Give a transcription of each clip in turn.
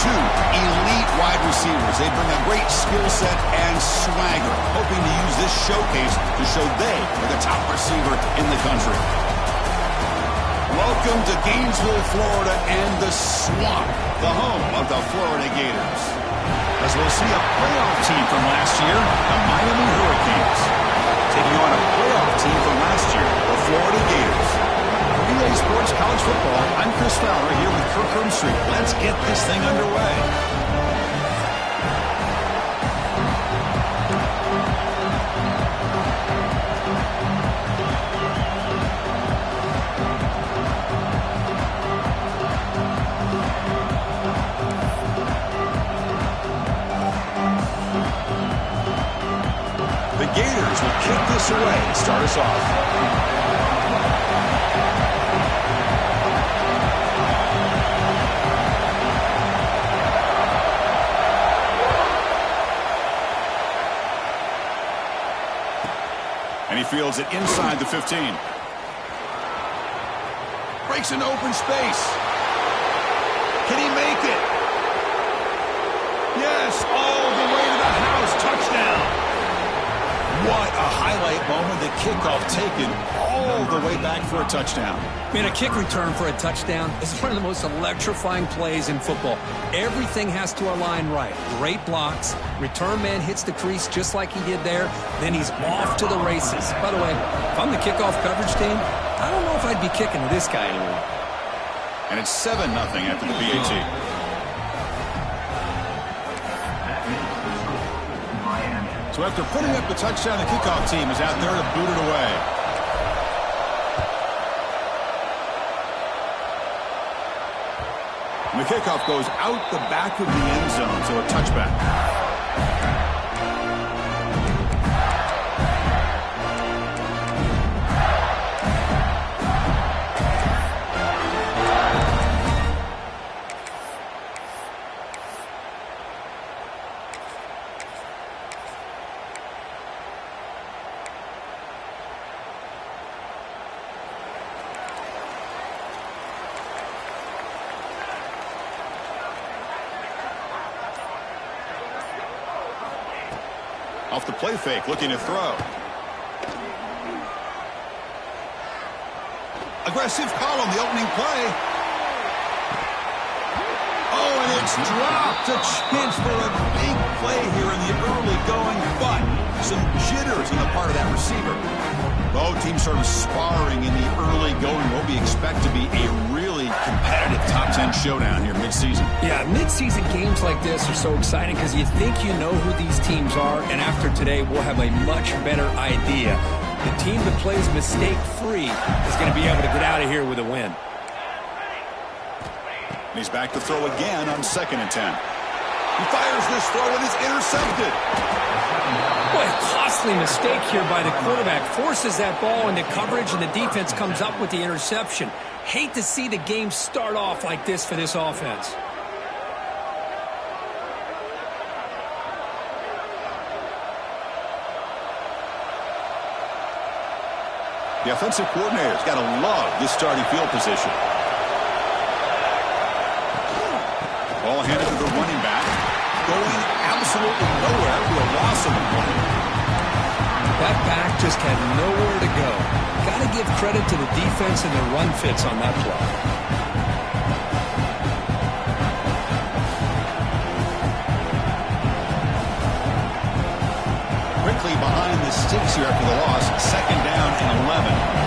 two elite wide receivers. They bring a great skill set and swagger, hoping to use this showcase to show they are the top receiver in the country. Welcome to Gainesville, Florida, and the Swamp, the home of the Florida Gators. As we'll see a playoff team from last year, the Miami Hurricanes, taking on a playoff team from last year, the Florida Gators. For EA Sports College Football, I'm Chris Fowler here with Kirk Herbstreit. Let's get this thing underway. The Gators will kick this away and start us off. And he fields it inside the 15. Breaks into open space. Can he make it? Yes, all the way to the house. Touchdown. What a highlight moment. The kickoff taken all the way back for a touchdown. Man, a kick return for a touchdown is one of the most electrifying plays in football. Everything has to align right. Great blocks. Return man hits the crease just like he did there. Then he's off to the races. By the way, if I'm the kickoff coverage team, I don't know if I'd be kicking to this guy anymore. And it's 7-0 after the PAT. So after putting up the touchdown, the kickoff team is out there to boot it away. And the kickoff goes out the back of the end zone, so a touchback. Off the play fake, looking to throw. Aggressive call on the opening play. Oh, and it's dropped. A chance for a big play here in the early going, but some jitters on the part of that receiver. Both teams sort of sparring in the early going. What we expect to be a really competitive top 10 showdown here mid-season. Yeah, mid-season games like this are so exciting because you think you know who these teams are, and after today, we'll have a much better idea. The team that plays mistake-free is going to be able to get out of here with a win. He's back to throw again on 2nd and 10. He fires this throw and is intercepted. Boy, a costly mistake here by the quarterback. Forces that ball into coverage, and the defense comes up with the interception. Hate to see the game start off like this for this offense. The offensive coordinator's got to love this starting field position. Ball handed to the running back. Going absolutely nowhere to a loss of the play. That back just had nowhere to go. Got to give credit to the defense and the run fits on that play. Quickly behind the sticks here after the loss. 2nd down and 11.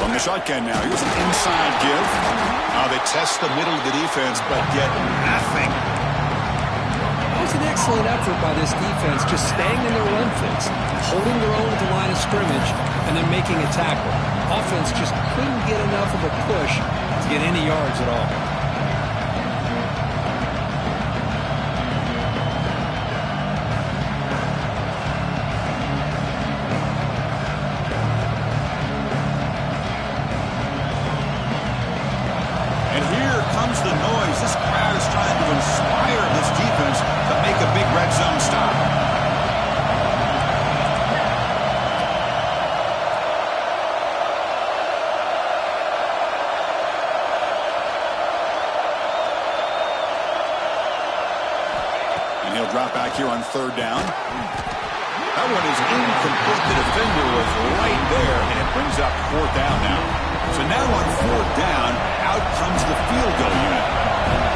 From the shotgun now. Here's an inside give. They test the middle of the defense, but get nothing. It was an excellent effort by this defense, just staying in their run fits, holding their own at the line of scrimmage, and then making a tackle. Offense just couldn't get enough of a push to get any yards at all. The noise. This crowd is trying to inspire this defense to make a big red zone stop. drop back here on third down. That one is incomplete. The defender was right there, and it brings up fourth down now. So now on fourth down, out comes the field goal unit.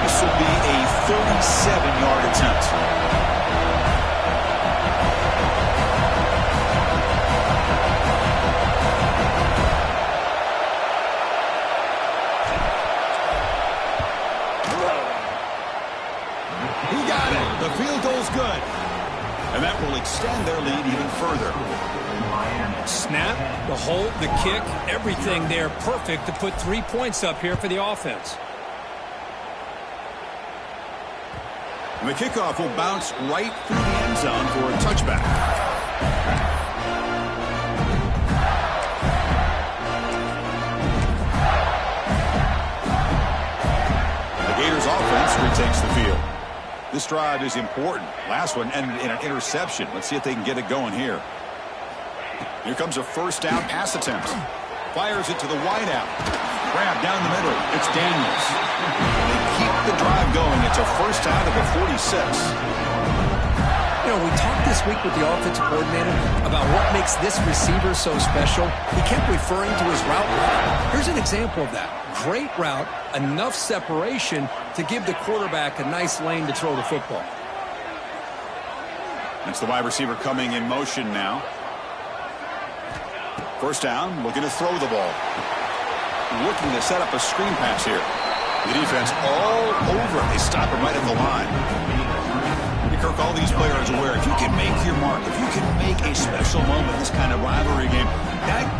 This will be a 37-yard attempt. He got it. The field goal's good. And that will extend their lead even further. Snap, the hold, the kick, everything there perfect to put 3 points up here for the offense. And the kickoff will bounce right through the end zone for a touchback. The Gators offense retakes the field. This drive is important. Last one ended in an interception. Let's see if they can get it going here. Here comes a first down pass attempt. Fires it to the wideout. Grab down the middle. It's Daniels. They keep the drive going. It's a first down at the 46. You know, we talked this week with the offensive coordinator about what makes this receiver so special. He kept referring to his route running. Here's an example of that. Great route, enough separation to give the quarterback a nice lane to throw the football. That's the wide receiver coming in motion now. First down, looking to throw the ball. Looking to set up a screen pass here. The defense all over it. They stop him right at the line. Kirk, all these players aware, if you can make your mark, if you can make a special moment in this kind of rivalry game,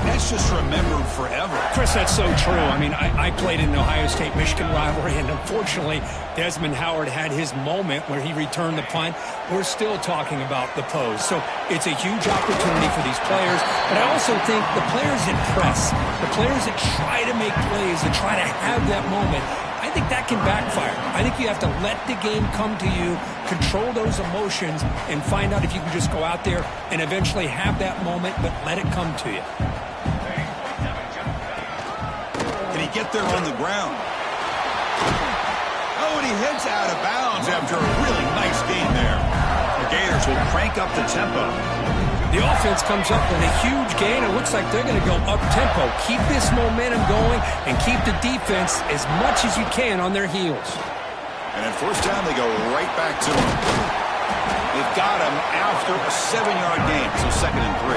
that's just remembered forever. Chris, that's so true. I mean, I played in the Ohio State-Michigan rivalry, and unfortunately, Desmond Howard had his moment where he returned the punt. We're still talking about the pose. So it's a huge opportunity for these players, but I also think the players that press, the players that try to make plays, that try to have that moment, I think that can backfire. I think you have to let the game come to you, control those emotions, and find out if you can just go out there and eventually have that moment, but let it come to you. Can he get there on the ground? Oh, and he heads out of bounds after a really nice game there. The Gators will crank up the tempo. The offense comes up with a huge gain. It looks like they're going to go up-tempo. Keep this momentum going and keep the defense as much as you can on their heels. And at first down, they go right back to him. They've got him after a 7-yard gain, so 2nd and 3.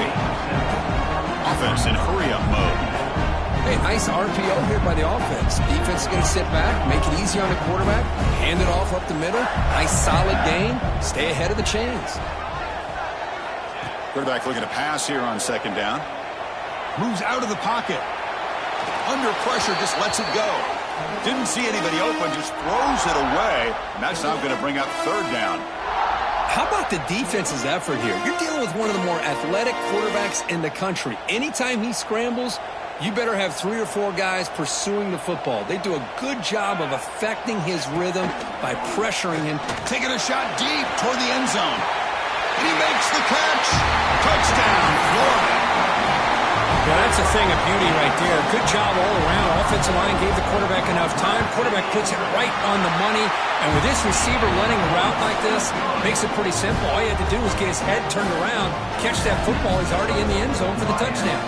Offense in hurry-up mode. Hey, nice RPO here by the offense. Defense is going to sit back, make it easy on the quarterback, hand it off up the middle. Nice solid gain. Stay ahead of the chains. Quarterback looking to pass here on 2nd down. Moves out of the pocket. Under pressure, just lets it go. Didn't see anybody open, just throws it away. And that's now going to bring up 3rd down. How about the defense's effort here? You're dealing with one of the more athletic quarterbacks in the country. Anytime he scrambles, you better have 3 or 4 guys pursuing the football. They do a good job of affecting his rhythm by pressuring him. Taking a shot deep toward the end zone. And he makes the catch. Touchdown, Florida. Yeah, that's a thing of beauty right there. Good job all around. Offensive line gave the quarterback enough time. Quarterback puts it right on the money. And with this receiver running a route like this, makes it pretty simple. All you had to do was get his head turned around, catch that football. He's already in the end zone for the touchdown.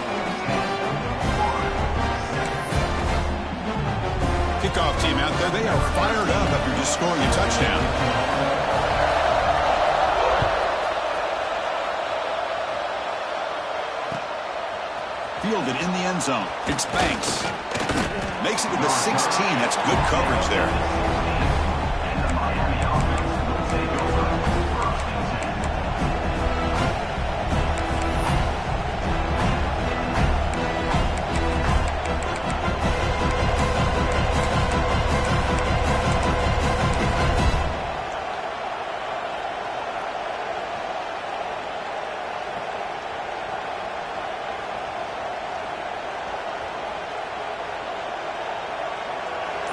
Kickoff team out there, they are fired up after just scoring a touchdown. Fielded in the end zone. It's Banks. Makes it to the 16. That's good coverage there.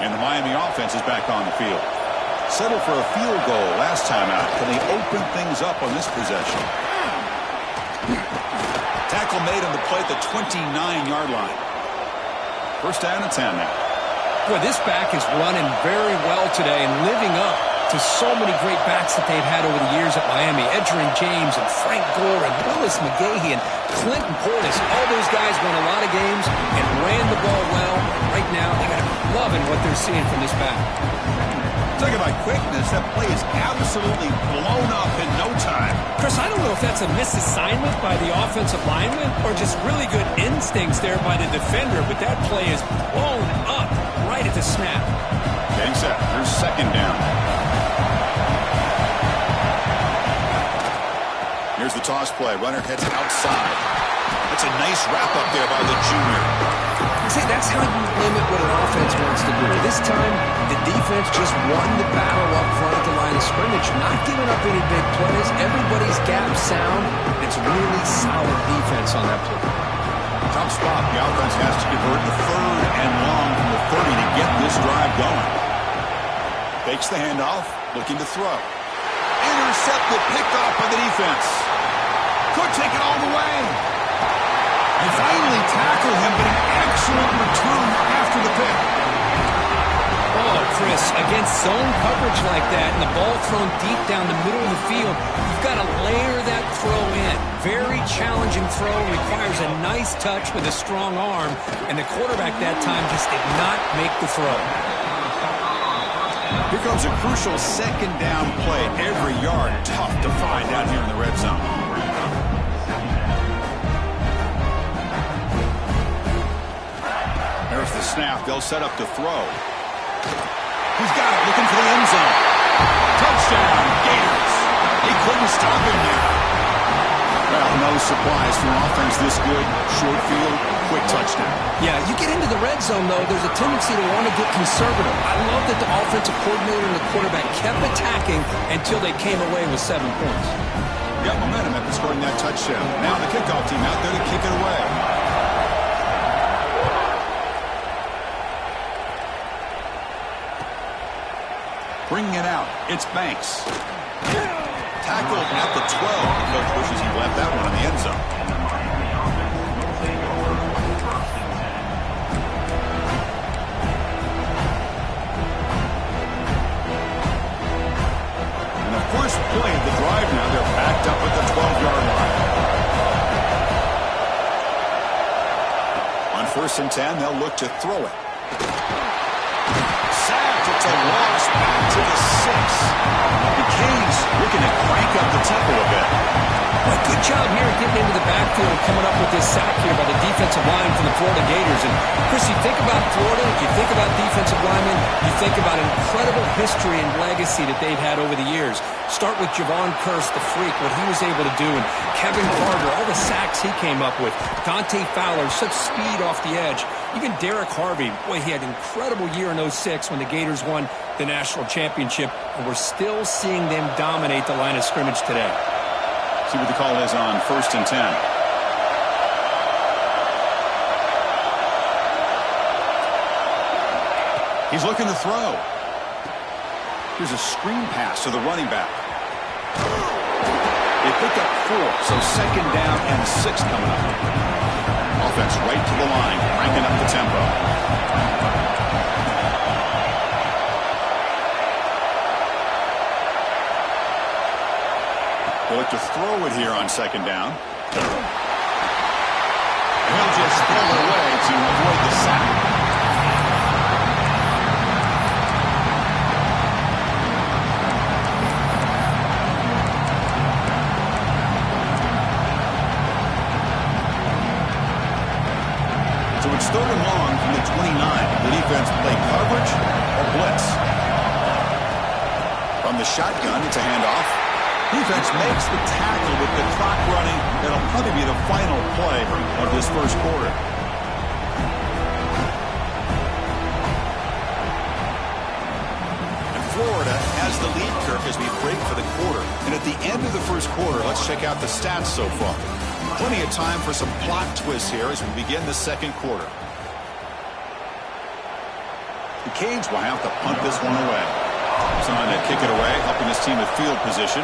And the Miami offense is back on the field. Settled for a field goal last time out. Can they open things up on this possession? Tackle made on the play at the 29-yard line. First down and 10 now. Boy, this back is running very well today and living up to so many great backs that they've had over the years at Miami. Edgerrin James and Frank Gore and Willis McGahee and Clinton Portis. All those guys won a lot of games and ran the ball well. Right now, they got to be loving what they're seeing from this back. Talking about quickness, that play is absolutely blown up in no time. Chris, I don't know if that's a misassignment by the offensive lineman or just really good instincts there by the defender, but that play is blown up right at the snap. Getting set. Here's second down. Here's the toss play. Runner heads outside. That's a nice wrap-up there by the junior. See, that's how you limit what an offense wants to do. This time, the defense just won the battle up front at the line of scrimmage, not giving up any big plays. Everybody's gap sound. It's really solid defense on that play. Tough spot. The offense has to convert the third and long from the 30 to get this drive going. Fakes the handoff, looking to throw. Intercepted, picked off by the defense. Could take it all the way. They finally tackle him, but an excellent return after the pick. Oh, Chris, against zone coverage like that and the ball thrown deep down the middle of the field, you've got to layer that throw in. Very challenging throw, requires a nice touch with a strong arm, and the quarterback that time just did not make the throw. Here comes a crucial second down play. Every yard tough to find out here in the red zone. There's the snap. They'll set up to throw. He's got it, looking for the end zone. Touchdown, Gators. They couldn't stop him there. Well, no surprise for an offense this good. Short field, quick touchdown. Yeah, you get into the red zone, though, there's a tendency to want to get conservative. I love that the offensive coordinator and the quarterback kept attacking until they came away with 7 points. Got momentum after scoring that touchdown. Now the kickoff team out there to kick it away. Bringing it out, it's Banks. Tackled at the 12. The coach wishes he left that one in the end zone. And the first play of the drive now, they're backed up at the 12-yard line. On 1st and 10, they'll look to throw it. It's a loss back to the 6. The Canes looking to crank up the tempo a bit. Well, good job here getting into the backfield and coming up with this sack here by the defensive line for the Florida Gators. And, Chris, you think about Florida, you think about defensive linemen, you think about incredible history and legacy that they've had over the years. Start with Javon Kearse, the freak, what he was able to do, and Kevin Carter, all the sacks he came up with. Dante Fowler, such speed off the edge. Even Derek Harvey, boy, he had an incredible year in 06 when the Gators won the national championship, and we're still seeing them dominate the line of scrimmage today. See what the call is on 1st and 10. He's looking to throw. Here's a screen pass to the running back. They pick up 4, so second down and 6 coming up. Offense right to the line, cranking up the tempo. They look to throw it here on second down. He'll just throw it away to avoid the sack. So it's third and long from the 29. The defense play coverage or blitz. From the shotgun, it's a handoff. Defense makes the tackle with the clock running. That'll probably be the final play of this first quarter. And Florida has the lead, Kirk, as we break for the quarter. And at the end of the first quarter, let's check out the stats so far. Plenty of time for some plot twists here as we begin the second quarter. The Canes will have to punt this one away. Someone to kick it away, helping his team with field position.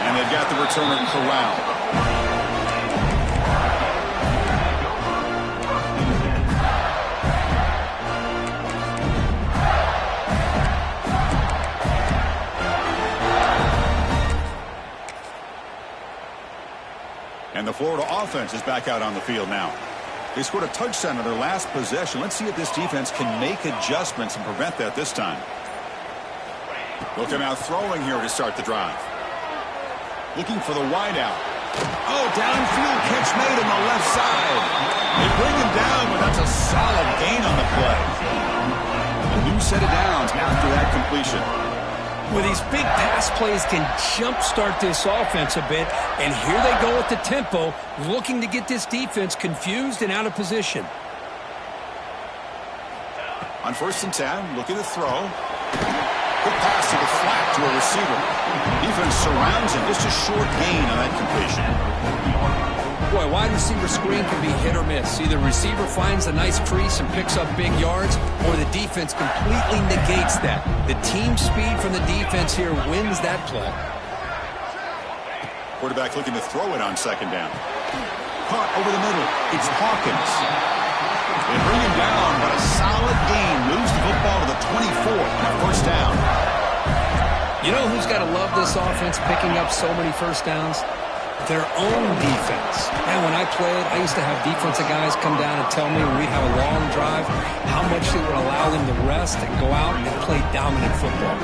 And they've got the returner corralled. Florida offense is back out on the field now. They scored a touchdown on their last possession. Let's see if this defense can make adjustments and prevent that this time. They'll come out throwing here to start the drive. Looking for the wideout. Oh, downfield catch made on the left side. They bring him down, but that's a solid gain on the play. A new set of downs after that completion. Well, these big pass plays can jumpstart this offense a bit, and here they go with the tempo, looking to get this defense confused and out of position. On 1st and 10, looking to throw. Good pass to the flat to a receiver. Defense surrounds him. Just a short gain on that completion. Boy, wide receiver screen can be hit or miss. Either receiver finds a nice crease and picks up big yards, or the defense completely negates that. The team speed from the defense here wins that play. Quarterback looking to throw it on 2nd down. Caught over the middle. It's Hawkins. They bring him down, but a solid gain moves the football to the 24 on 1st down. You know who's got to love this offense picking up so many 1st downs? Their own defense. And when I played, I used to have defensive guys come down and tell me when we'd have a long drive how much it would allow them to rest and go out and play dominant football.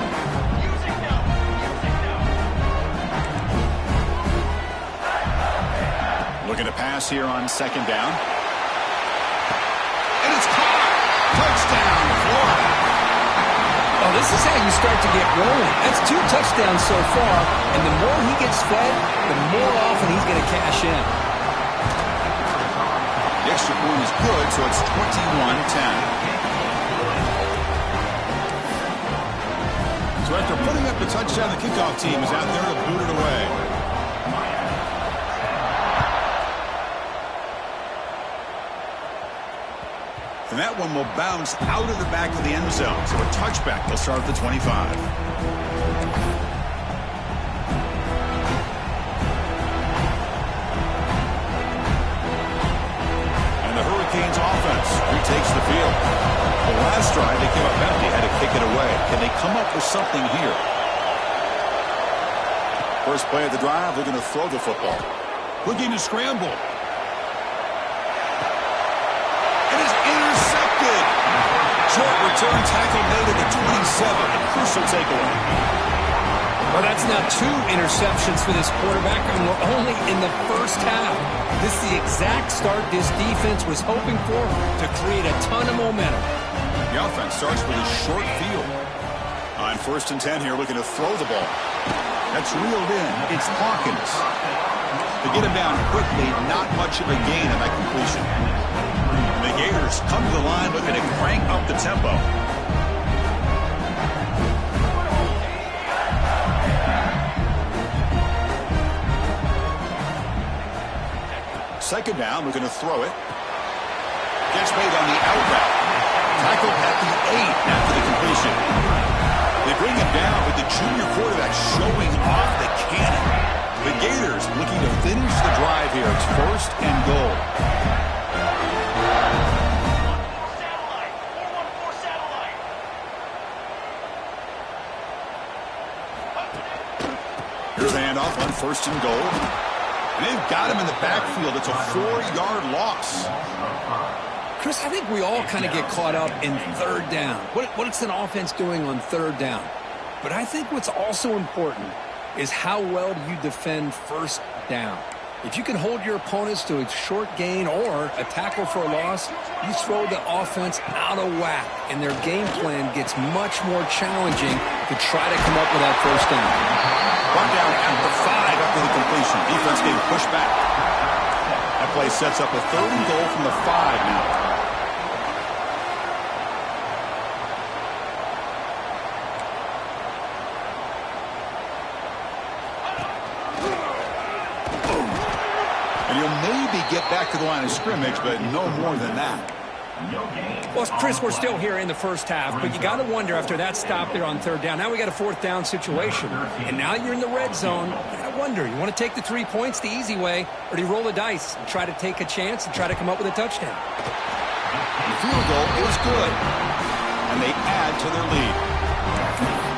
Looking to pass here on 2nd down. And it's caught. Touchdown, Florida. Oh, this is how you start to get rolling. That's 2 touchdowns so far, and the more he gets fed, the more often he's going to cash in. The extra point is good, so it's 21-10. So after putting up the touchdown, the kickoff team is out there to boot it away. And that one will bounce out of the back of the end zone. So a touchback. They'll start at the 25. And the Hurricanes offense retakes the field. The last drive, they came up empty, had to kick it away. Can they come up with something here? First play of the drive, they're going to throw the football. Looking to scramble. Short return tackle made at the 27. A crucial takeaway. Well, that's now 2 interceptions for this quarterback, and we're only in the 1st half. This is the exact start this defense was hoping for to create a ton of momentum. The offense starts with a short field. On 1st and 10 here, looking to throw the ball. That's reeled in. It's Hawkins. To get him down quickly, not much of a gain on that completion. The Gators come to the line looking to crank up the tempo. Second down, looking to throw it. Gets made on the out route. Tackled at the 8 after the completion. They bring him down with the junior quarterback showing off the cannon. The Gators looking to finish the drive here. It's 1st and goal. Here's a handoff on 1st and goal. And they've got him in the backfield. It's a 4-yard loss. Chris, I think we all kind of get caught up in 3rd down. What's an offense doing on 3rd down? But I think what's also important is how well do you defend 1st down. If you can hold your opponents to a short gain or a tackle for a loss, you throw the offense out of whack, and their game plan gets much more challenging to try to come up with that 1st down. Run down at the 5 after the completion. Defense getting pushed back. That play sets up a 3rd and goal from the 5 now. And you'll maybe get back to the line of scrimmage, but no more than that. Well, Chris, we're still here in the 1st half, but you got to wonder after that stop there on 3rd down. Now we got a 4th down situation, and now you're in the red zone. You got to wonder, you want to take the 3 points the easy way, or do you roll the dice and try to take a chance and try to come up with a touchdown? The field goal is good, and they add to their lead.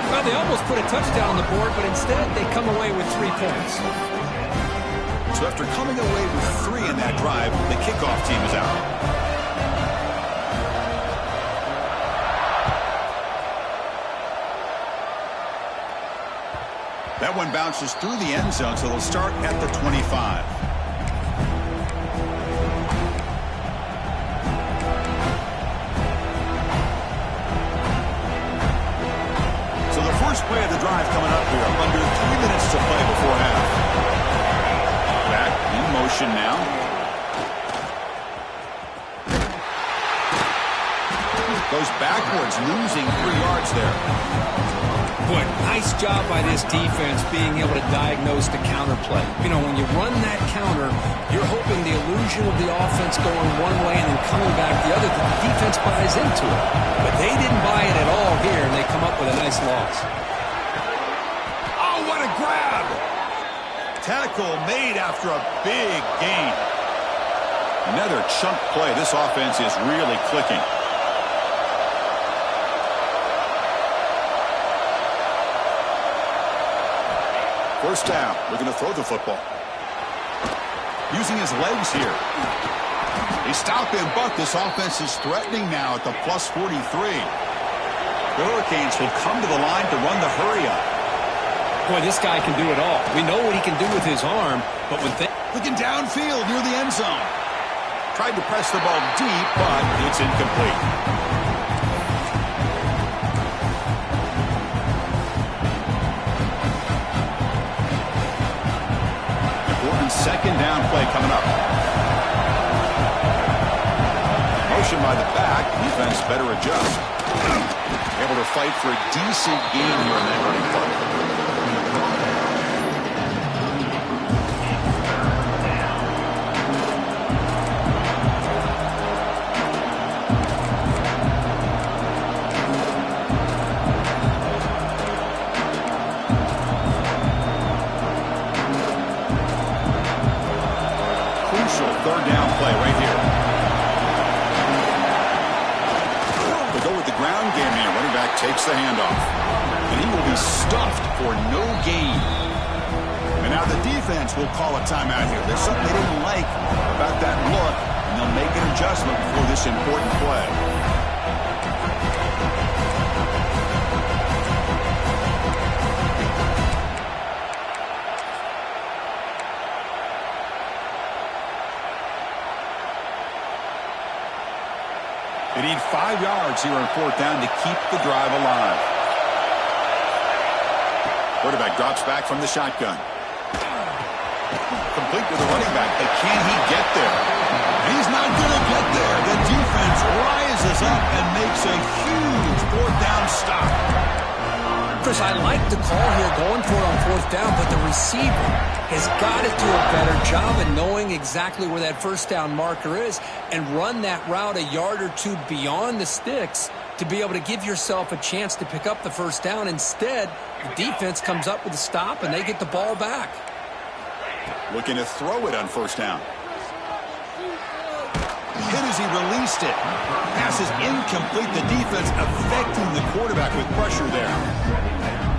Well, they almost put a touchdown on the board, but instead they come away with 3 points. So after coming away with 3 in that drive, the kickoff team is out. That one bounces through the end zone, so they'll start at the 25. So the first play of the drive coming up here, under 3 minutes to play before half. Back in motion now. Goes backwards, losing 3 yards there. Boy, nice job by this defense being able to diagnose the counter play. You know, when you run that counter, you're hoping the illusion of the offense going one way and then coming back the other. The defense buys into it. But they didn't buy it at all here, and they come up with a nice loss. Oh, what a grab! Tackle made after a big gain. Another chunk play. This offense is really clicking. First down, looking to throw the football. Using his legs here. They stop him, but this offense is threatening now at the plus 43. The Hurricanes will come to the line to run the hurry-up. Boy, this guy can do it all. We know what he can do with his arm, but when looking downfield near the end zone. Tried to press the ball deep, but it's incomplete. Second down play coming up. Motion by the back. Defense better adjust. Able to fight for a decent gain here in that running play. Third down play right here. They go with the ground game here. Running back takes the handoff. And he will be stuffed for no gain. And now the defense will call a timeout here. There's something they didn't like about that look, and they'll make an adjustment for this important play. They need 5 yards here on 4th down to keep the drive alive. Quarterback drops back from the shotgun. Complete with the running back, but can he get there? He's not going to get there. The defense rises up and makes a huge 4th down stop. Chris, I like the call here going for it on 4th down, but the receiver has got to do a better job of knowing exactly where that 1st down marker is and run that route a yard or 2 beyond the sticks to be able to give yourself a chance to pick up the 1st down. Instead, the defense comes up with a stop and they get the ball back. Looking to throw it on 1st down. Hit as he released it. Pass is incomplete. The defense affecting the quarterback with pressure there.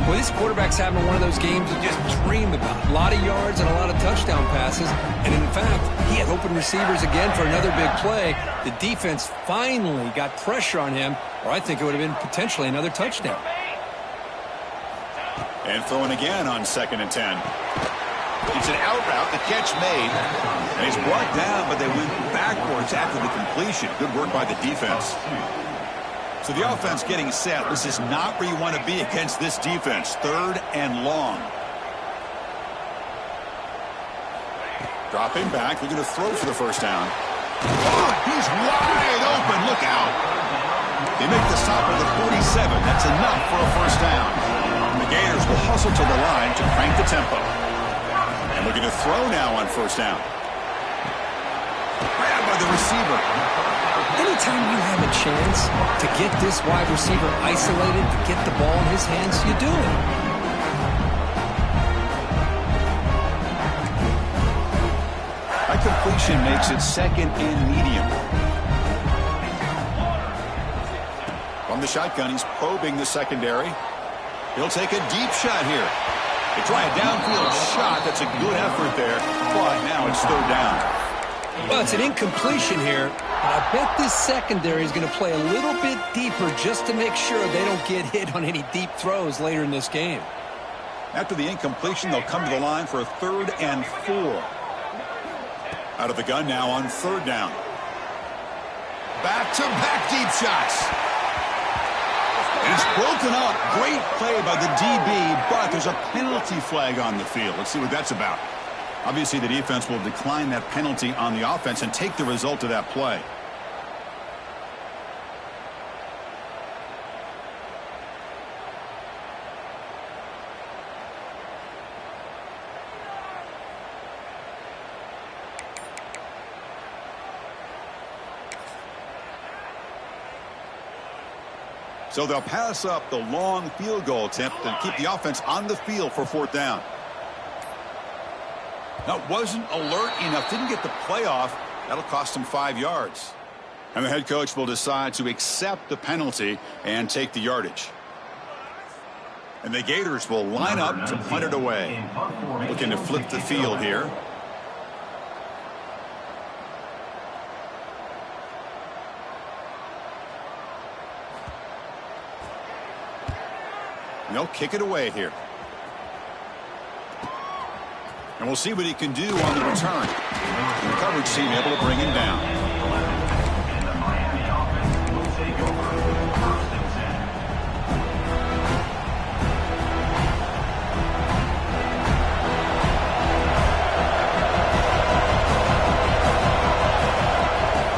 Well, this quarterback's having one of those games you just dream about. A lot of yards and a lot of touchdown passes. And in fact, he had open receivers again for another big play. The defense finally got pressure on him, or I think it would have been potentially another touchdown. And throwing again on 2nd and 10. It's an out route, the catch made. And he's brought down, but they went backwards after the completion. Good work by the defense. So the offense getting set. This is not where you want to be against this defense. 3rd and long. Dropping back, looking to throw for the 1st down. Oh, he's wide open. Look out. They make the stop at the 47. That's enough for a 1st down. The Gators will hustle to the line to crank the tempo. And looking to throw now on 1st down. Grabbed by the receiver. Anytime you have a chance to get this wide receiver isolated, to get the ball in his hands, you do it. That completion makes it 2nd and medium. From the shotgun, he's probing the secondary. He'll take a deep shot here. They try a downfield shot. That's a good effort there, but now it's third down. Well, it's an incompletion here, but I bet this secondary is going to play a little bit deeper just to make sure they don't get hit on any deep throws later in this game. After the incompletion, they'll come to the line for a 3rd and 4. Out of the gun now on 3rd down. Back-to-back deep shots. And it's broken up. Great play by the DB, but there's a penalty flag on the field. Let's see what that's about. Obviously, the defense will decline that penalty on the offense and take the result of that play. So they'll pass up the long field goal attempt and keep the offense on the field for 4th down. That wasn't alert enough. Didn't get the play off. That'll cost him 5 yards. And the head coach will decide to accept the penalty and take the yardage. And the Gators will line up to punt it away. Looking to flip the field here. They'll kick it away here. And we'll see what he can do on the return. The coverage team able to bring him down.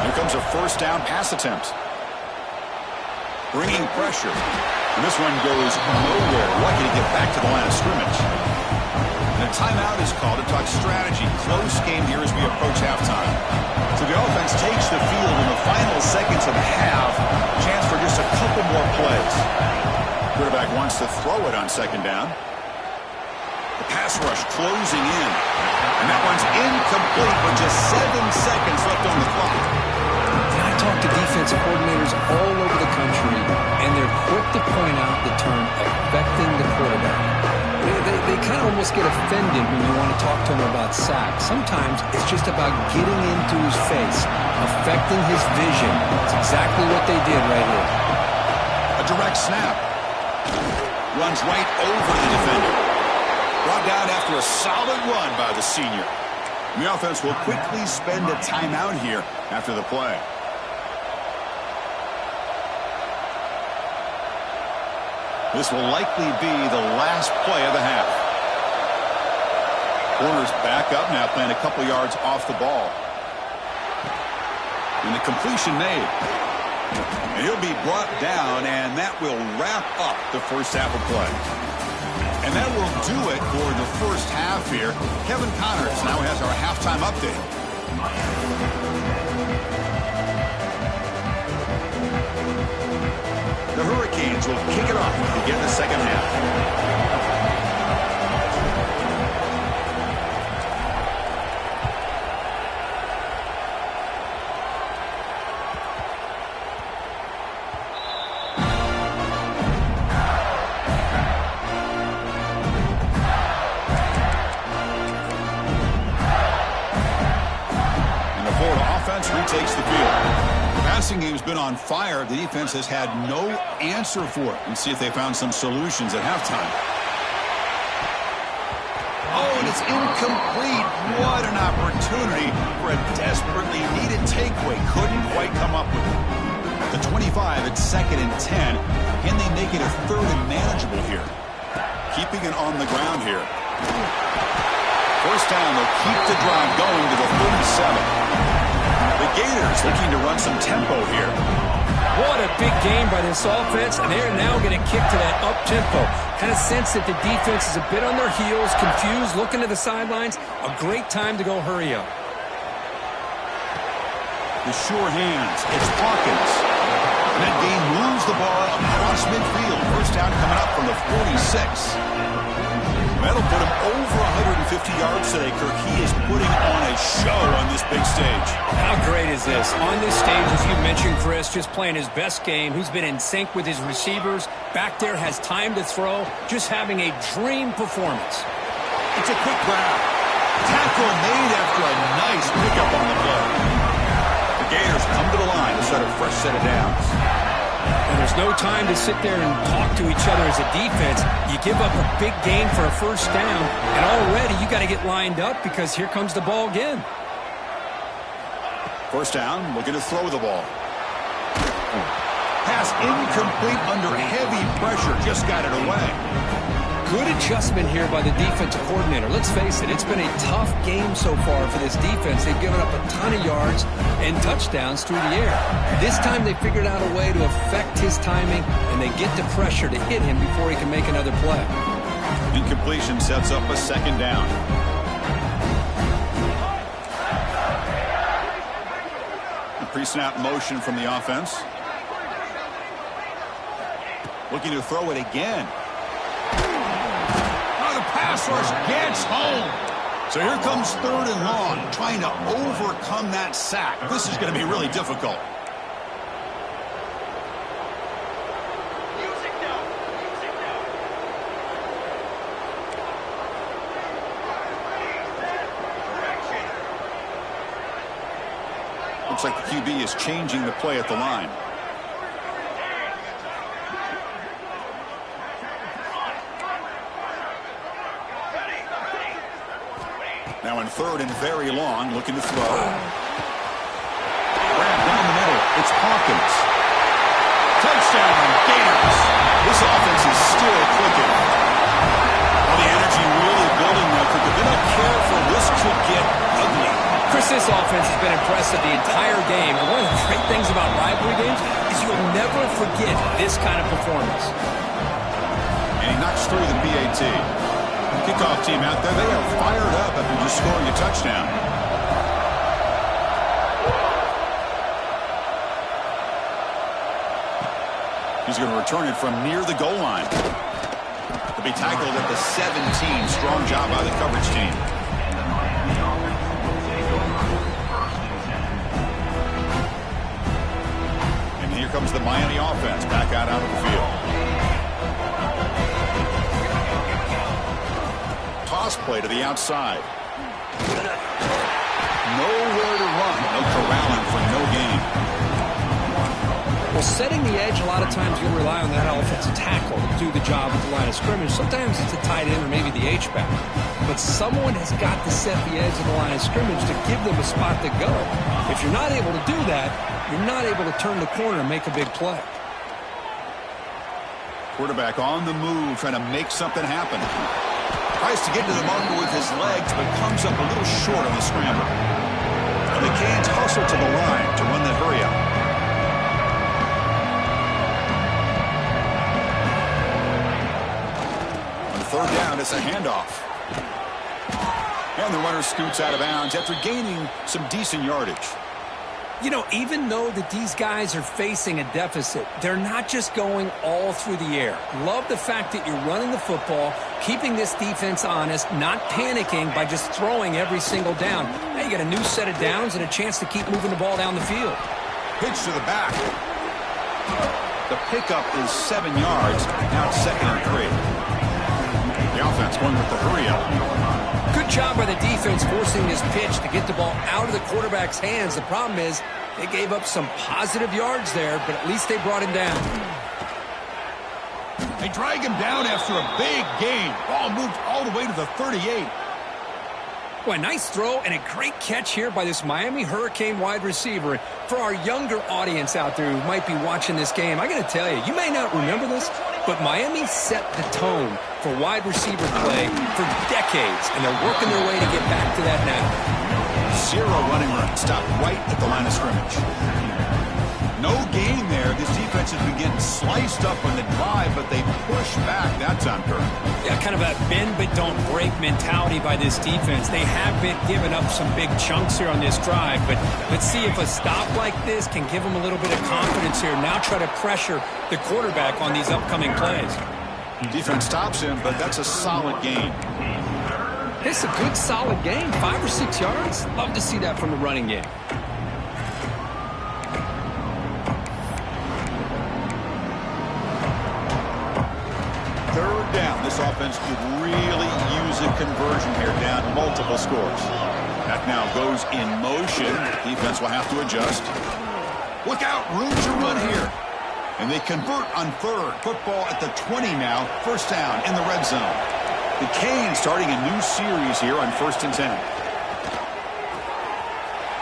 Here comes a 1st down pass attempt. Bringing pressure. And this one goes nowhere. Lucky to get back to the line of scrimmage. And a timeout is called to talk strategy. Close game here as we approach halftime. So the offense takes the field in the final seconds of the half. Chance for just a couple more plays. Quarterback wants to throw it on 2nd down. The pass rush closing in. And that one's incomplete with just 7 seconds left on the clock. I talk to defensive coordinators all over the country, and they're quick to point out the term affecting the quarterback. They kind of almost get offended when you want to talk to them about sacks. Sometimes it's just about getting into his face, affecting his vision. It's exactly what they did right here. A direct snap. Runs right over the defender. Brought down after a solid run by the senior. And the offense will quickly spend a timeout here after the play. This will likely be the last play of the half. Corners back up now, playing a couple yards off the ball. And the completion made. And he'll be brought down, and that will wrap up the first half of play. And that will do it for the first half here. Kevin Connors now has our halftime update. The Hurricanes will kick it off to begin the second half. And the Florida offense retakes the field. Passing game's been on fire. The defense has had no answer for it. Let's see if they found some solutions at halftime. Oh, and it's incomplete. What an opportunity for a desperately needed takeaway. Couldn't quite come up with it. The 25 at 2nd and 10. Can they make it a 3rd and manageable here? Keeping it on the ground here. First down, they'll keep the drive going to the 37. The Gators looking to run some tempo here. What a big game by this offense, and they're now going to kick to that up-tempo. Kind of sense that the defense is a bit on their heels, confused, looking to the sidelines. A great time to go hurry up. The sure hands. It's Hawkins. And that game moves the ball across midfield. First down coming up from the 46. That'll put him over 150 yards today, Kirk. He is putting on a show on this big stage. How great is this? On this stage, as you mentioned, Chris, just playing his best game. He's been in sync with his receivers. Back there, has time to throw. Just having a dream performance. It's a quick grab. Tackle made after a nice pickup on the play. The Gators come to the line to start a fresh set of downs. And there's no time to sit there and talk to each other as a defense. You give up a big gain for a first down, and already you got to get lined up because here comes the ball again. First down, looking to throw the ball. Pass incomplete under heavy pressure, just got it away. Good adjustment here by the defensive coordinator. Let's face it, it's been a tough game so far for this defense. They've given up a ton of yards and touchdowns through the air. This time they figured out a way to affect his timing, and they get the pressure to hit him before he can make another play. Incompletion sets up a second down. A pre-snap motion from the offense. Looking to throw it again. Pass rush gets home. So here comes third and long, trying to overcome that sack. This is going to be really difficult. Looks like the QB is changing the play at the line. Now in third and very long, looking to throw. Grab down the middle. It's Hawkins. Touchdown, Gators. This offense is still clicking. Well, the energy really building now. If they're not careful, this could get ugly. Chris, this offense has been impressive the entire game. And one of the great things about rivalry games is you'll never forget this kind of performance. And he knocks through the PAT. Kickoff team out there, they are fired up after just scoring a touchdown. He's going to return it from near the goal line. He'll be tackled at the 17. Strong job by the coverage team. And here comes the Miami offense back out onto the field. Toss play to the outside. Nowhere to run. No corralling for no gain. Well, setting the edge, a lot of times you'll rely on that offensive tackle to do the job at the line of scrimmage. Sometimes it's a tight end or maybe the H-back. But someone has got to set the edge of the line of scrimmage to give them a spot to go. If you're not able to do that, you're not able to turn the corner and make a big play. Quarterback on the move, trying to make something happen. Tries to get to the marker with his legs, but comes up a little short on the scramble. And the Canes hustle to the line to run that hurry up. On third down, it's a handoff. And the runner scoots out of bounds after gaining some decent yardage. You know, even though that these guys are facing a deficit, they're not just going all through the air. Love the fact that you're running the football, keeping this defense honest, not panicking by just throwing every single down. Now you got a new set of downs and a chance to keep moving the ball down the field. Pitch to the back. The pickup is 7 yards. Now it's 2nd and 3. The offense going with the hurry up. Good job by the defense forcing this pitch to get the ball out of the quarterback's hands. The problem is they gave up some positive yards there, but at least they brought him down. They drag him down after a big gain. Ball moved all the way to the 38. Boy, nice throw and a great catch here by this Miami Hurricane wide receiver. For our younger audience out there who might be watching this game, I got to tell you, you may not remember this, but Miami set the tone for wide receiver play for decades, and they're working their way to get back to that now. 0 running run, stopped right at the line of scrimmage. No gain there. This defense has been getting sliced up on the drive, but they push back that time, Kirk. Yeah, kind of a bend but don't break mentality by this defense. They have been giving up some big chunks here on this drive, but let's see if a stop like this can give them a little bit of confidence here. Now try to pressure the quarterback on these upcoming plays. Defense stops him, but that's a solid gain. It's a good, solid game. 5 or 6 yards. Love to see that from the running game. Third down. This offense could really use a conversion here, down multiple scores. That now goes in motion. Defense will have to adjust. Look out, room to run here. And they convert on third. Football at the 20 now. First down in the red zone. The Canes starting a new series here on 1st and 10.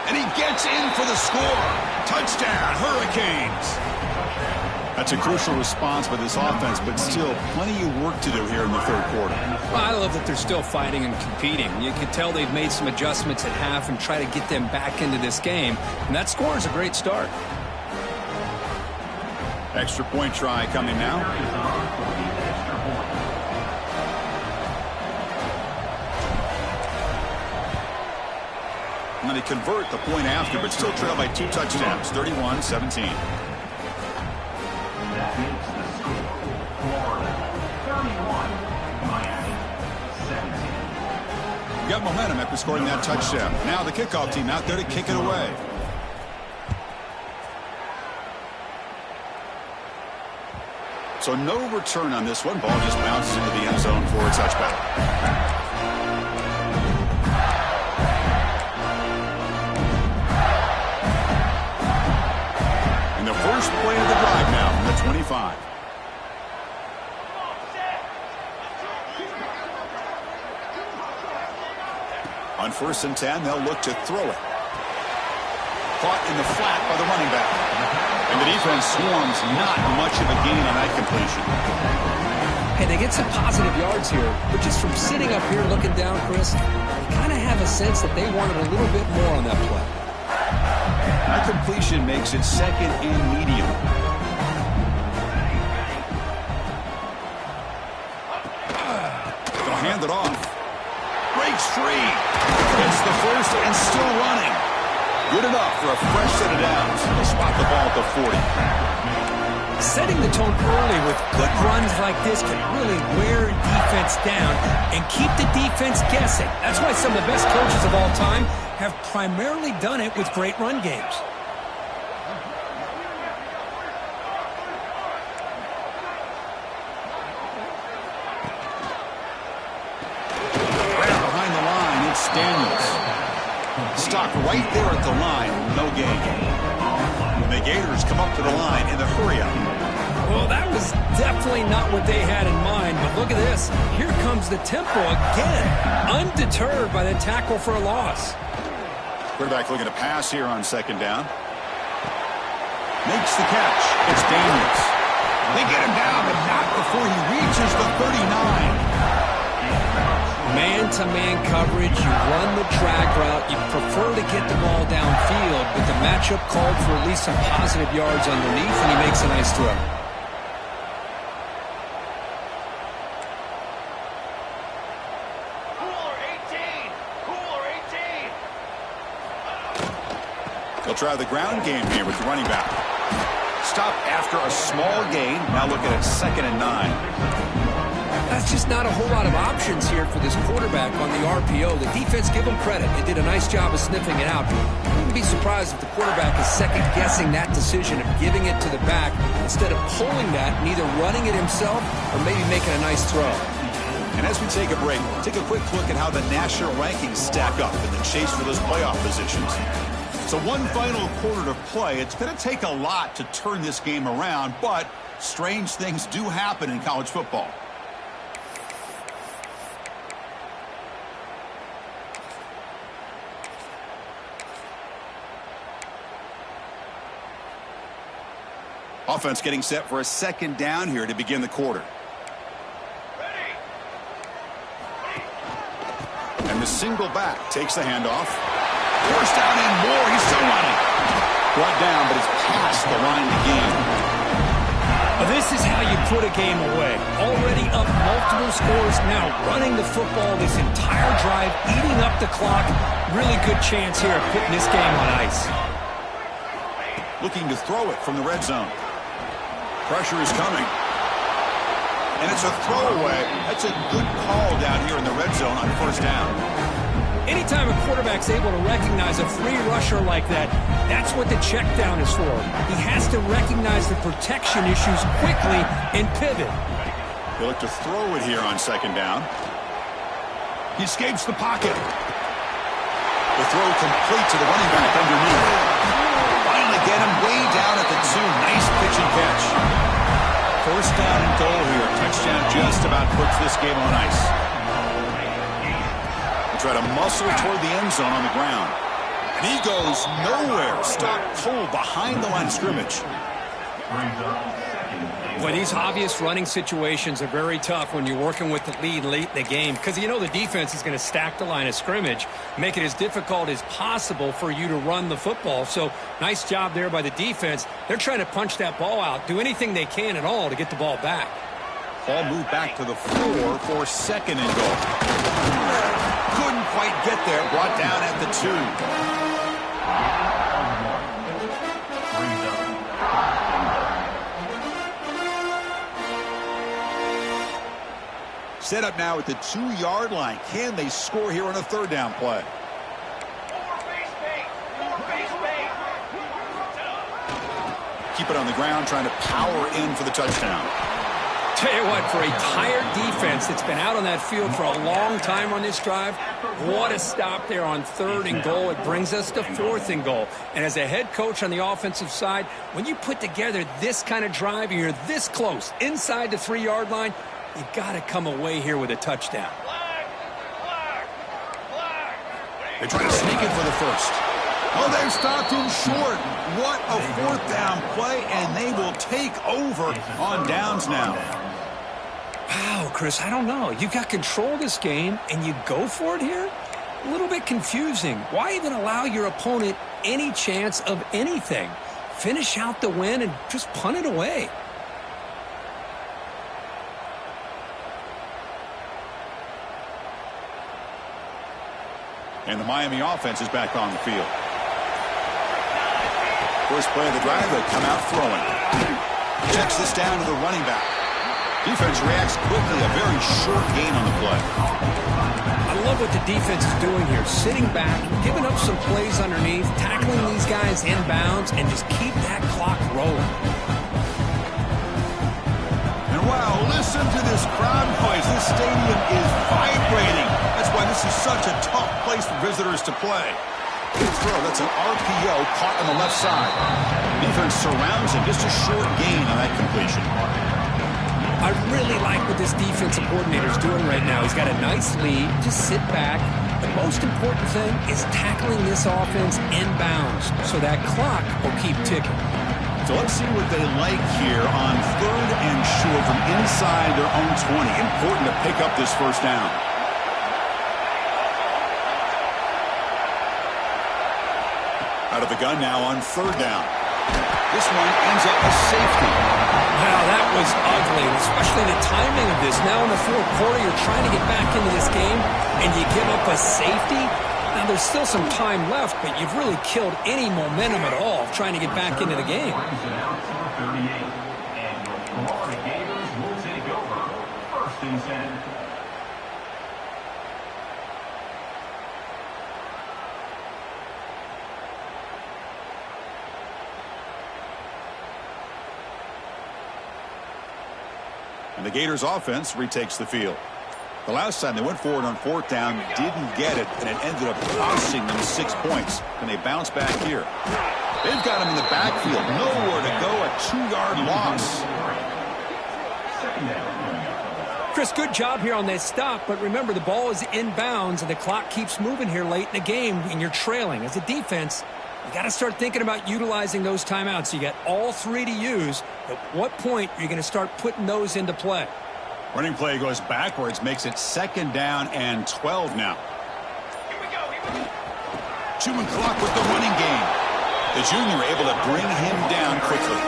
And he gets in for the score. Touchdown, Hurricanes. That's a crucial response by this offense, but still plenty of work to do here in the third quarter. Well, I love that they're still fighting and competing. You can tell they've made some adjustments at half and try to get them back into this game. And that score is a great start. Extra point try coming now. And then they convert the point after, but still trail by 2 touchdowns, 31-17. That makes the score Florida 31, Miami 17. Got momentum after scoring that touchdown. Now the kickoff team out there to kick it away. So no return on this one. Ball just bounces into the end zone for a touchback. First play of the drive now from the 25. On 1st and 10, they'll look to throw it. Caught in the flat by the running back. And the defense swarms, not much of a gain on that completion. Hey, they get some positive yards here, but just from sitting up here looking down, Chris, you kind of have a sense that they wanted a little bit more on that play. That completion makes it 2nd and medium. They'll hand it off. Breaks free. Gets the first and still running. Good enough for a fresh set of downs. They'll spot the ball at the 40. Setting the tone early with good runs like this can really wear defense down and keep the defense guessing. That's why some of the best coaches of all time have primarily done it with great run games. Right behind the line, it's Daniels. Stopped right there at the line, no gain. And the Gators come up to the line in the hurry-up. Well, that was definitely not what they had in mind, but look at this. Here comes the tempo again, undeterred by the tackle for a loss. Quarterback looking to pass here on 2nd down. Makes the catch. It's Daniels. They get him down, but not before he reaches the 39. Man-to-man coverage, you run the drag route, you prefer to get the ball downfield, but the matchup called for at least some positive yards underneath, and he makes a nice throw. They'll try the ground game here with the running back. Stop after a small gain. Now looking at 2nd and 9. That's just not a whole lot of options here for this quarterback on the RPO. The defense, give them credit. They did a nice job of sniffing it out. I wouldn't be surprised if the quarterback is second-guessing that decision of giving it to the back instead of pulling that and either running it himself or maybe making a nice throw. And as we take a break, take a quick look at how the national rankings stack up in the chase for those playoff positions. So one final quarter to play. It's going to take a lot to turn this game around, but strange things do happen in college football. Offense getting set for a 2nd down here to begin the quarter. And the single back takes the handoff. Forced down and more. He's still running. Brought down, but it's past the line of the game. This is how you put a game away. Already up multiple scores, now running the football this entire drive, eating up the clock. Really good chance here of putting this game on ice. Looking to throw it from the red zone. Pressure is coming. And it's a throwaway. That's a good call down here in the red zone on first down. Anytime a quarterback's able to recognize a free rusher like that, that's what the check down is for. He has to recognize the protection issues quickly and pivot. He'll look to throw it here on second down. He escapes the pocket. The throw complete to the running back underneath. Finally get him way down at the 2. Nice pitch and catch. First down and goal here. Touchdown just about puts this game on ice. Try to muscle toward the end zone on the ground. And he goes nowhere. Stop pulled behind the line of scrimmage. Well, these obvious running situations are very tough when you're working with the lead late in the game because you know the defense is going to stack the line of scrimmage, make it as difficult as possible for you to run the football. So nice job there by the defense. They're trying to punch that ball out, do anything they can at all to get the ball back. Ball moved back to the 4 for second and goal. Couldn't quite get there. Brought down at the 2. Set up now at the 2-yard line. Can they score here on a third down play? Keep it on the ground, trying to power in for the touchdown. Tell you what, for a tired defense that's been out on that field for a long time on this drive, what a stop there on third and goal. It brings us to fourth and goal. And as a head coach on the offensive side, when you put together this kind of drive and you're this close inside the 3-yard line, you got to come away here with a touchdown. They try to sneak it for the first. Oh, they've stopped him short. What a fourth down play, and they will take over on downs now. Wow, Chris, I don't know. You got control of this game, and you go for it here? A little bit confusing. Why even allow your opponent any chance of anything? Finish out the win and just punt it away. And the Miami offense is back on the field. First play of the drive, they'll come out throwing. Checks this down to the running back. Defense reacts quickly, a very short gain on the play. I love what the defense is doing here. Sitting back, giving up some plays underneath, tackling these guys inbounds, and just keep that clock rolling. And wow, listen to this crowd noise. This stadium is vibrating. That's why this is such a tough place for visitors to play. Good throw. That's an RPO caught on the left side. Defense surrounds him. Just a short gain on that completion. I really like what this defensive coordinator is doing right now. He's got a nice lead. Just sit back. The most important thing is tackling this offense inbounds so that clock will keep ticking. So let's see what they like here on third and short from inside their own 20. Important to pick up this first down. Out of the gun now on third down. This one ends up a safety. Wow, that was ugly, especially the timing of this. Now in the fourth quarter, you're trying to get back into this game, and you give up a safety. Now, there's still some time left, but you've really killed any momentum at all trying to get back into the game. And the Gators offense retakes the field. The last time they went forward on fourth down, didn't get it, and it ended up costing them 6 points. And they bounce back here. They've got him in the backfield. Nowhere to go, a 2-yard loss. Chris, good job here on that stop, but remember the ball is inbounds and the clock keeps moving here late in the game and you're trailing. As a defense, you got to start thinking about utilizing those timeouts. You got all 3 to use. At what point are you going to start putting those into play? Running play goes backwards, makes it second down and 12 now. Here we go. Chewing clock with the running game. The junior able to bring him down quickly.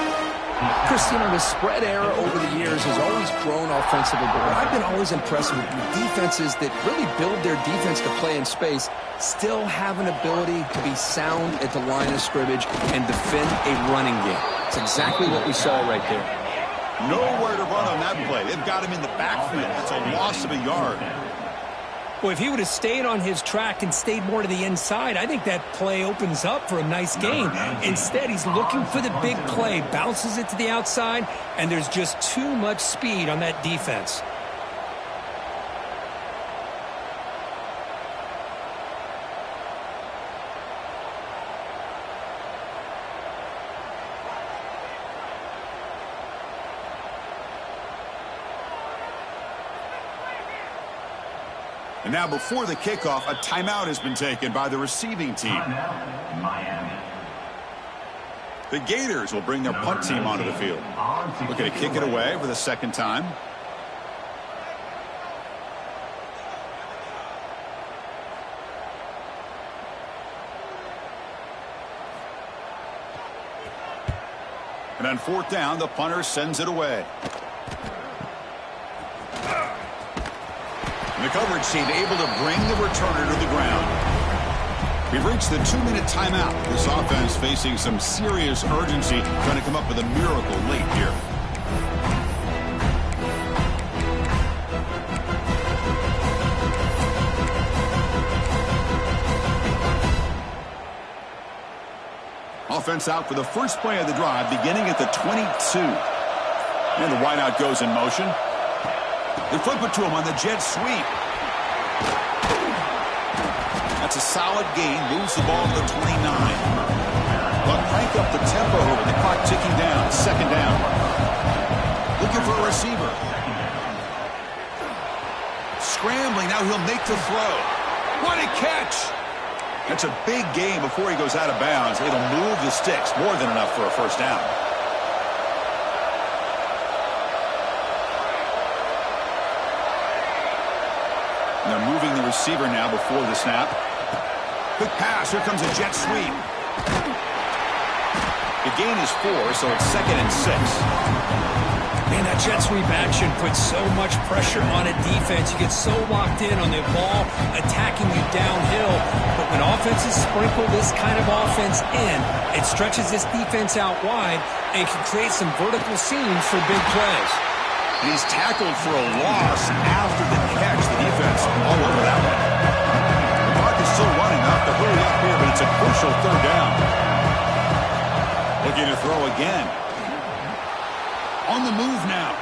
Chris, you know, the spread era over the years has always grown offensively, but what I've been always impressed with defenses that really build their defense to play in space still have an ability to be sound at the line of scrimmage and defend a running game. It's exactly what we saw right there. Nowhere to run on that play. They've got him in the backfield. That's a loss of a yard. Well, if he would have stayed on his track and stayed more to the inside, I think that play opens up for a nice gain. Instead, he's looking for the big play, bounces it to the outside, and there's just too much speed on that defense. And now before the kickoff, a timeout has been taken by the receiving team. Miami. The Gators will bring their punt team onto the field. Looking to kick it away for the second time. And on fourth down, the punter sends it away. And the coverage team able to bring the returner to the ground. We've reached the 2-minute timeout. This offense facing some serious urgency, trying to come up with a miracle late here. Offense out for the first play of the drive, beginning at the 22. And the wideout goes in motion. They flip it to him on the jet sweep. That's a solid gain. Moves the ball to the 29. But crank up the tempo with the clock ticking down. Second down. Looking for a receiver. Scrambling. Now he'll make the throw. What a catch! That's a big gain before he goes out of bounds. It'll move the sticks. More than enough for a first down. And they're moving the receiver now before the snap. Quick pass. Here comes a jet sweep. The gain is 4, so it's 2nd and 6. Man, that jet sweep action puts so much pressure on a defense. You get so locked in on the ball attacking you downhill. But when offenses sprinkle this kind of offense in, it stretches this defense out wide and can create some vertical seams for big plays. And he's tackled for a loss after the catch. The defense all over that one. The clock is still running. Not to hurry up here, but it's a crucial third down. Looking to throw again. On the move now.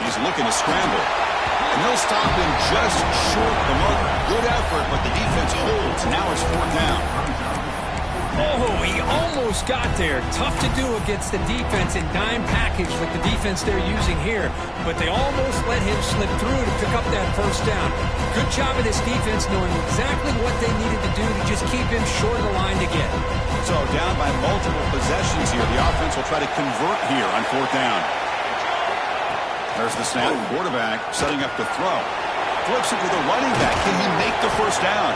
He's looking to scramble. And they'll stop him just short of the mark. Good effort, but the defense holds. Now it's 4th down. Oh, he almost got there. Tough to do against the defense in dime package like the defense they're using here. But they almost let him slip through to pick up that first down. Good job of this defense knowing exactly what they needed to do to just keep him short of the line to get. So down by multiple possessions here. The offense will try to convert here on 4th down. There's the snap. Quarterback setting up to throw. Flips it to the running back. Can he make the first down?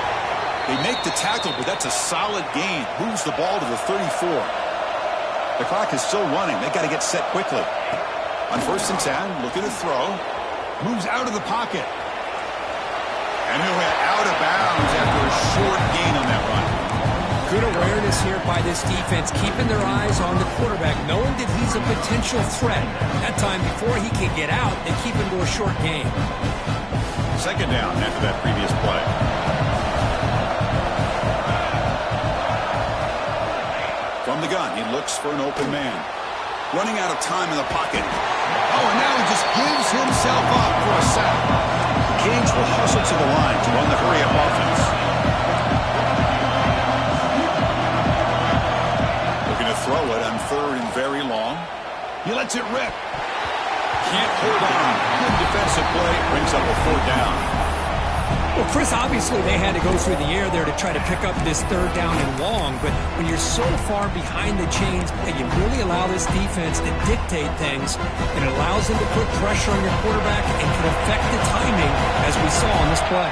They make the tackle, but that's a solid gain. Moves the ball to the 34. The clock is still running. They got to get set quickly. On 1st and 10, looking to throw. Moves out of the pocket. And he'll head out of bounds after a short gain on that run. Good awareness here by this defense, keeping their eyes on the quarterback, knowing that he's a potential threat. That time, before he can get out, they keep him to a short gain. 2nd down after that previous play. From the gun, he looks for an open man. Running out of time in the pocket. Oh, and now he just gives himself up for a sack. Kings will hustle to the line to run the hurry-up offense. Looking to throw it on 3rd and very long. He lets it rip. Can't hold on. Good defensive play. Brings up a 4th down. Well, Chris, obviously they had to go through the air there to try to pick up this 3rd down and long, but when you're so far behind the chains, you really allow this defense to dictate things, and it allows them to put pressure on your quarterback and can affect the timing, as we saw on this play.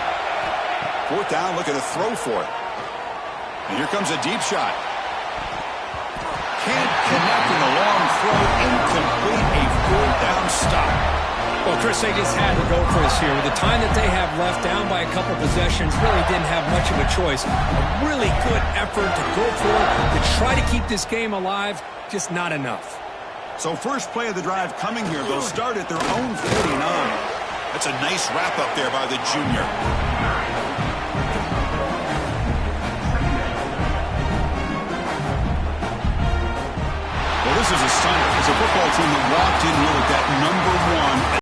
4th down, looking to throw for it. And here comes a deep shot. Can't connect in the long throw. Incomplete, a 4th down stop. Well, Chris, they just had to go for this here. With the time that they have left, down by a couple possessions, really didn't have much of a choice. A really good effort to go for it, to try to keep this game alive, just not enough. So first play of the drive coming here. They'll start at their own 49. That's a nice wrap up there by the junior. Well, this is a stunner. It's a football team that walked in here with that number 1